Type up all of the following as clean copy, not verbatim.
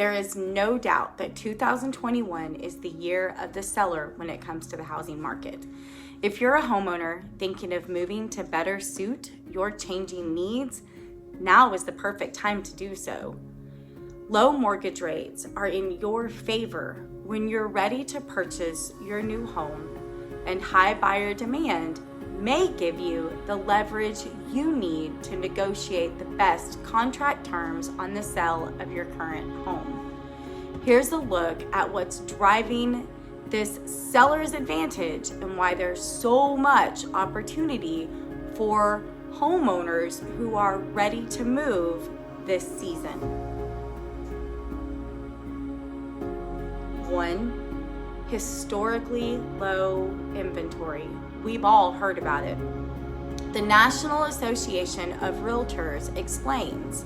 There is no doubt that 2021 is the year of the seller when it comes to the housing market. If you're a homeowner thinking of moving to better suit your changing needs, now is the perfect time to do so. Low mortgage rates are in your favor when you're ready to purchase your new home, and high buyer demand may give you the leverage you need to negotiate the best contract terms on the sale of your current home. Here's a look at what's driving this seller's advantage and why there's so much opportunity for homeowners who are ready to move this season. 1, historically low inventory. We've all heard about it. The National Association of Realtors explains,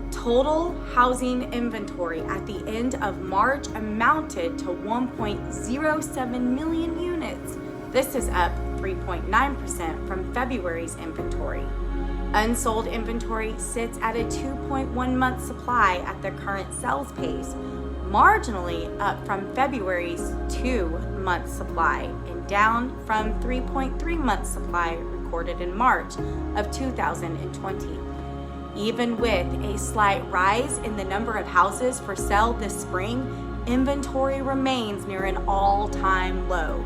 total housing inventory at the end of March amounted to 1.07 million units. This is up 3.9% from February's inventory. Unsold inventory sits at a 2.1 month supply at the current sales pace, marginally up from February's 2-month supply and down from 3.3 month supply recorded in March of 2020. Even with a slight rise in the number of houses for sale this spring, inventory remains near an all-time low.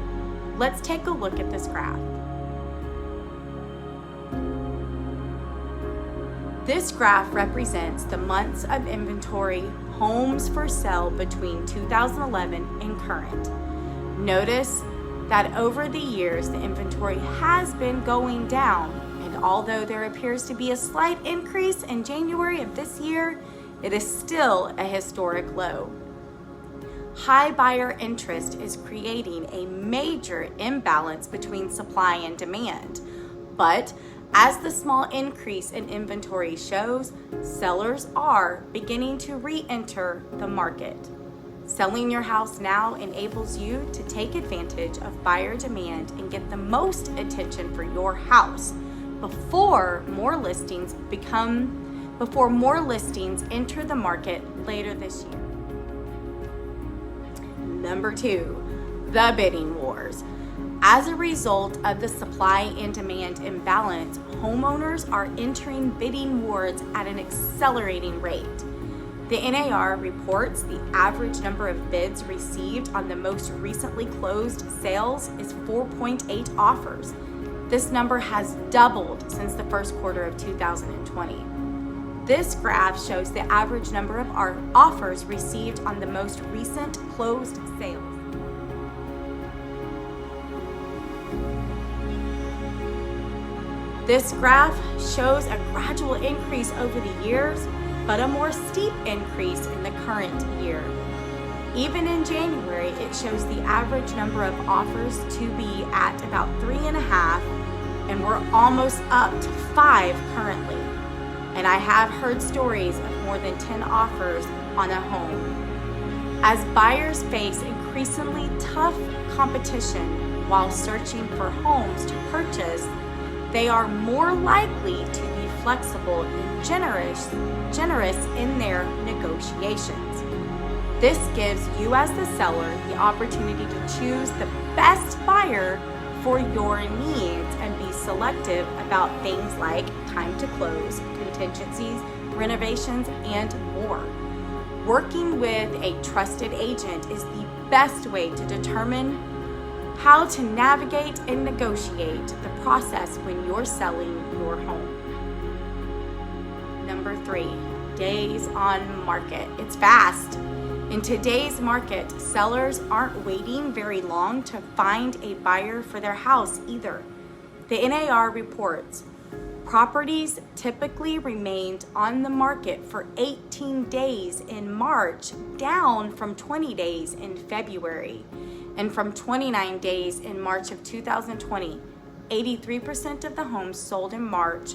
Let's take a look at this graph. This graph represents the months of inventory homes for sale between 2011 and current. Notice that over the years, the inventory has been going down, and although there appears to be a slight increase in January of this year, it is still a historic low. High buyer interest is creating a major imbalance between supply and demand, but as the small increase in inventory shows, sellers are beginning to re-enter the market. Selling your house now enables you to take advantage of buyer demand and get the most attention for your house before more listings enter the market later this year. Number 2, the bidding wars. As a result of the supply and demand imbalance, homeowners are entering bidding wars at an accelerating rate. The NAR reports the average number of bids received on the most recently closed sales is 4.8 offers. This number has doubled since the first quarter of 2020. This graph shows the average number of offers received on the most recent closed sales. This graph shows a gradual increase over the years, but a more steep increase in the current year. Even in January, it shows the average number of offers to be at about 3.5, and we're almost up to 5 currently. And I have heard stories of more than 10 offers on a home. As buyers face increasingly tough competition while searching for homes to purchase, they are more likely to be flexible and generous in their negotiations. This gives you as the seller the opportunity to choose the best buyer for your needs and be selective about things like time to close, contingencies, renovations, and more. Working with a trusted agent is the best way to determine how to navigate and negotiate the process when you're selling your home. Number 3, days on market. It's fast. In today's market, sellers aren't waiting very long to find a buyer for their house either. The NAR reports properties typically remained on the market for 18 days in March, down from 20 days in February. And from 29 days in March of 2020, 83% of the homes sold in March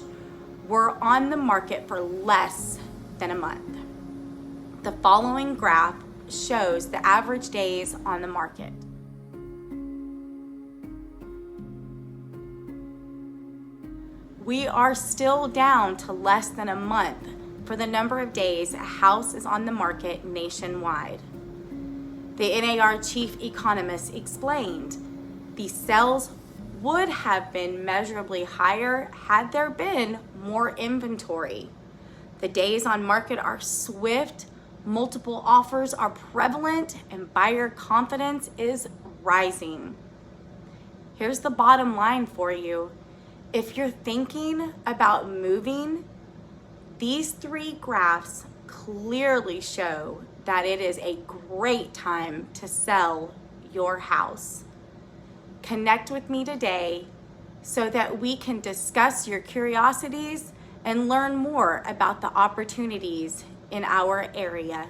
were on the market for less than a month. The following graph shows the average days on the market. We are still down to less than a month for the number of days a house is on the market nationwide. The NAR chief economist explained the sales would have been measurably higher had there been more inventory. The days on market are swift, multiple offers are prevalent, and buyer confidence is rising. Here's the bottom line for you. If you're thinking about moving, these 3 graphs clearly show that it is a great time to sell your house. Connect with me today so that we can discuss your curiosities and learn more about the opportunities in our area.